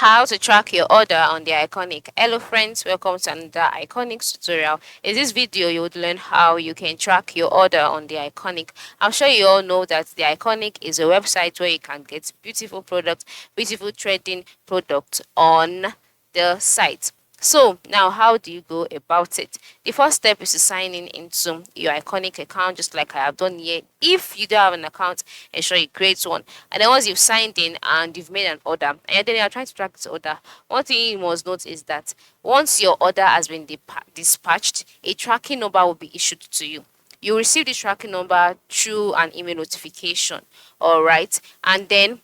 How to track your order on the Iconic. Hello friends, welcome to another Iconic tutorial. In this video you would learn how you can track your order on the Iconic. I'm sure you all know that the Iconic is a website where you can get beautiful products, beautiful trading products on the site. So now how do you go about it? The first step is to sign in into your Iconic account, just like I have done here. If you don't have an account, ensure you create one. And then once you've signed in and you've made an order and then you're trying to track this order, one thing you must note is that once your order has been dispatched, a tracking number will be issued to you. You receive the tracking number through an email notification. All right. And then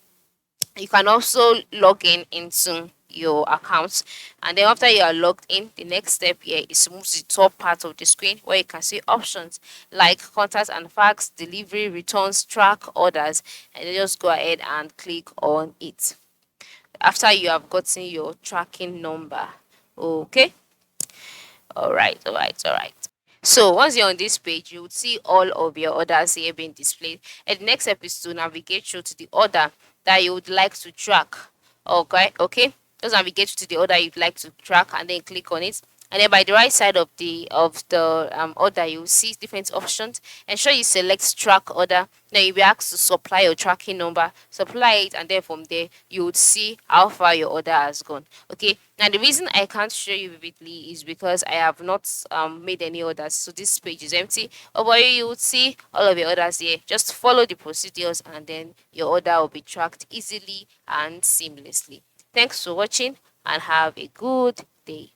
you can also log in into your account, and then after you are logged in, the next step here is to move to the top part of the screen where you can see options like contact and fax, delivery, returns, track orders, and then just go ahead and click on it after you have gotten your tracking number. Okay. All right. So once you're on this page, you would see all of your orders here being displayed. And the next step is to navigate through to the order that you would like to track. Okay. Just navigate to the order you'd like to track and then click on it. And then by the right side of the order, you will see different options. Ensure you select track order. Then you'll be asked to supply your tracking number. Supply it, and then from there you would see how far your order has gone. Okay. Now the reason I can't show you vividly is because I have not made any orders, so this page is empty. But you would see all of your orders here. Just follow the procedures, and then your order will be tracked easily and seamlessly. Thanks for watching, and have a good day.